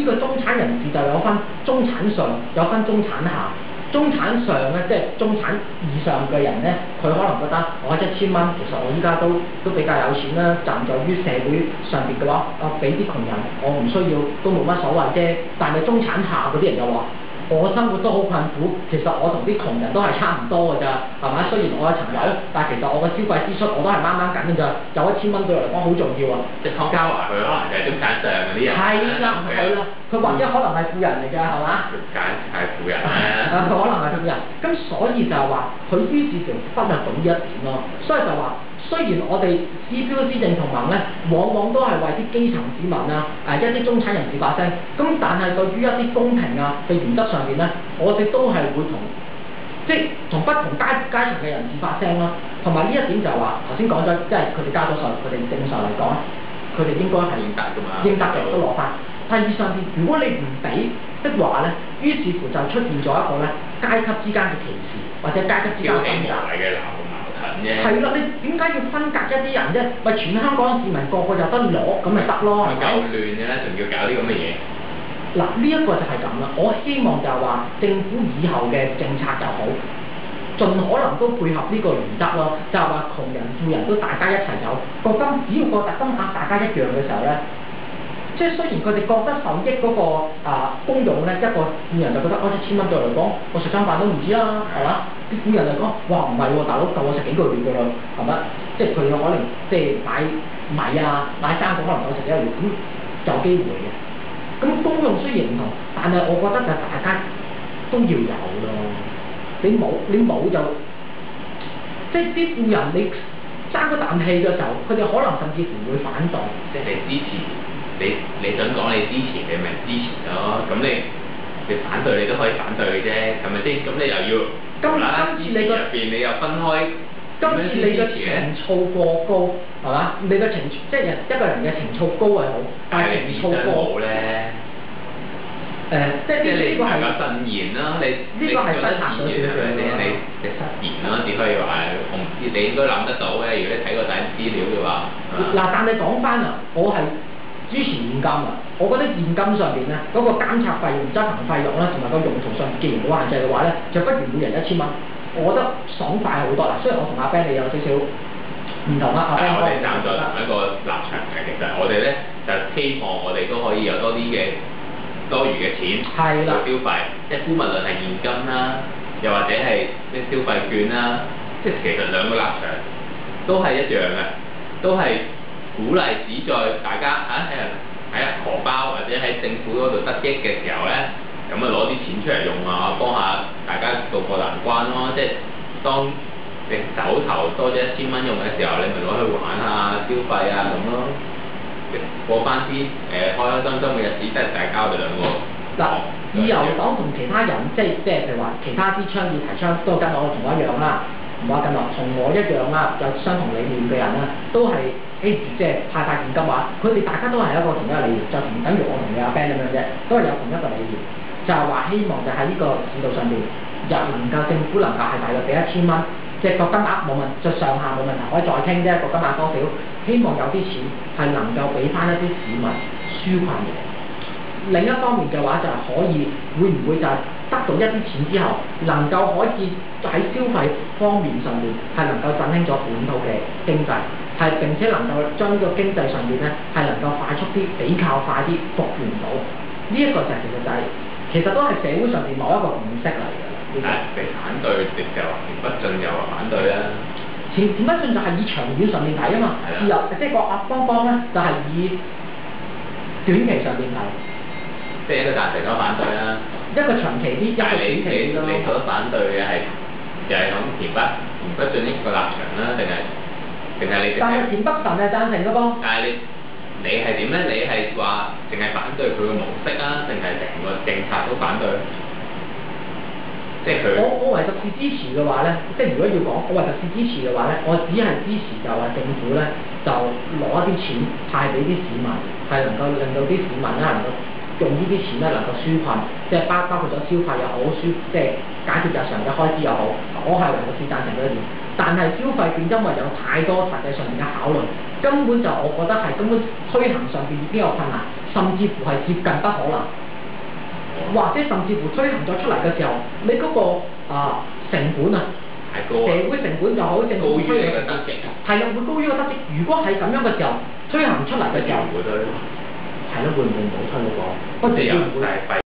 個中產人士就有分中產上，有分中產下。中產上咧，即係中產以上嘅人咧，佢可能覺得我1000蚊，其實我依家都比較有錢啦。站在於社會上邊嘅話，俾啲窮人，我唔需要都冇乜所謂啫。但係中產下嗰啲人就話，我生活都好困苦，其實我同啲窮人都係差唔多㗎咋，係咪？雖然我有層樓，但係其實我嘅消費支出我都係掹緊㗎咋，有1000蚊對我嚟講好重要啊！即係湯家華佢可能就係中產上嗰啲人。係啦，佢或者可能係富人嚟㗎，係嘛？佢梗係富人啦。佢可能係富人，咁所以就係話佢於是就忽略到呢一點咯。所以就話，雖然我哋 CPO 施政同盟咧，往往都係為啲基層市民啊，一啲中產人士發聲，咁但係對於一啲公平啊嘅原則上邊咧，我哋都係會即係同不同階層嘅人士發聲咯。同埋呢一點就係話，頭先講咗，即係佢哋加咗稅，佢哋正常嚟講，佢哋應該係應得㗎嘛，應得嘅都攞翻。但係以上邊，如果你唔俾的話咧，於是乎就出現咗一個咧階級之間嘅歧視，或者階級之間嘅分隔嘅矛盾啫。係啦，你點解要分隔一啲人啫？咪全香港市民個個有得攞，咁咪得咯，係咪？夠亂嘅啦，仲要搞啲咁嘅嘢。嗱，呢一個就係咁啦。我希望就係話政府以後嘅政策就好，盡可能都配合呢個原則咯。就係話窮人富人都大家一齊有個金，只要個特金額大家一樣嘅時候咧。即係雖然佢哋覺得受益嗰個功用咧，一個富人就覺得1000蚊對我嚟講，我食餐飯都唔止啦，係嘛？啲富人就講，哇唔係喎，大佬夠我食幾個月㗎啦，係咪？即係佢有可能即係買米啊，買生果可能夠食1個月，咁有機會嘅。咁功用雖然唔同，但係我覺得就大家都要有咯。你冇就即係啲富人你爭嗰啖氣嘅時候，佢哋可能甚至乎會反對，即係支持。你想講你支持，你咪支持咯。咁你反對，你都可以反對嘅啫，係咪先？咁你又要今次你入邊你又分開，今次你嘅情操過高，係嘛？你嘅情即係一個人嘅情操高係好，但係情操過咧。即係呢個係慎言啦，你呢個係失策咗少少你失言啦，只可以話我唔知，你應該諗得到嘅。如果你睇過晒資料嘅話。嗱，但係講翻啊，我係支持現金啊！我覺得現金上邊咧，嗰個監察費用、執行費用啦，同埋個用途上，既然冇限制嘅話咧，就不如每人1000蚊。我覺得爽快好多啦。雖然我同阿 Ben 你有少少唔同啦，但係我哋站在同一個立場嘅，其實我哋咧就希望我哋都可以有多啲嘅多餘嘅錢去消費，即係無論係現金啦，又或者係啲消費券啦，即係其實兩個立場都係一樣嘅，都係鼓勵旨在大家喺荷包或者喺政府嗰度得益嘅時候咧，咁啊攞啲錢出嚟用啊，幫下大家渡過難關咯。即係當你手頭多咗1000蚊用嘅時候，你咪攞去玩啊、消費啊咁咯。過翻啲開開心心嘅日子，即係大家我哋兩個。嗱，自由黨同其他人，即係譬如話其他啲倡議提倡都跟我同我一樣啦，唔話跟我同我一樣啦，有相同理念嘅人啦，都係即係派發現金話，佢哋大家都係一個同一個理念，就唔等於我同你阿 Ben 咁樣啫，都係有同一個理念，就係話希望就喺呢個市道上邊，又能夠政府能夠係大約俾1000蚊。即係個金額冇問題，就上限冇問題，可以再傾啫。個金額多少，希望有啲錢係能夠俾翻一啲市民紓困嘅。另一方面嘅話就係可以，會唔會就係得到一啲錢之後，能夠可以喺消費方面上面係能夠振興咗本土嘅經濟，係並且能夠將呢個經濟上面咧係能夠快速啲、比較快啲復原到。呢一個就係其實都係社會上面某一個共識嚟嘅。你反對，你就話田北俊又話反對啦。田北俊就係以長遠上面睇啊嘛，自由即係個方方咧就係以短期上面睇。即係一個贊成，一個反對啦。一個長期啲，一個短期啲咯。你覺得反對嘅係就係講田北俊呢個立場啦，定係你？但係田北辰係贊成嘅噃。但係你係點咧？你係話淨係反對佢嘅模式啊，定係成個政策都反對？即係佢。我為特使支持嘅話咧，即係如果要講我為特使支持嘅話咧，我只係支持就話政府咧就攞一啲錢派俾啲市民，係能夠令到啲市民咧能夠用呢啲錢咧能夠紓困，即係包括咗消費又好，即係解決日常嘅開支又好，我係為特使贊成嗰一點。但係消費券因為有太多實際上面嘅考慮，根本就我覺得係根本推行上邊已經有困難，甚至乎係接近不可能，或者甚至乎推行咗出嚟嘅時候，你嗰、成本啊，社會成本就好，政府推嘅成本係啦，會高於個得益。如果係咁樣嘅時候，推行出嚟嘅時候，係咯，會唔會唔好推嗰個？不過會唔會？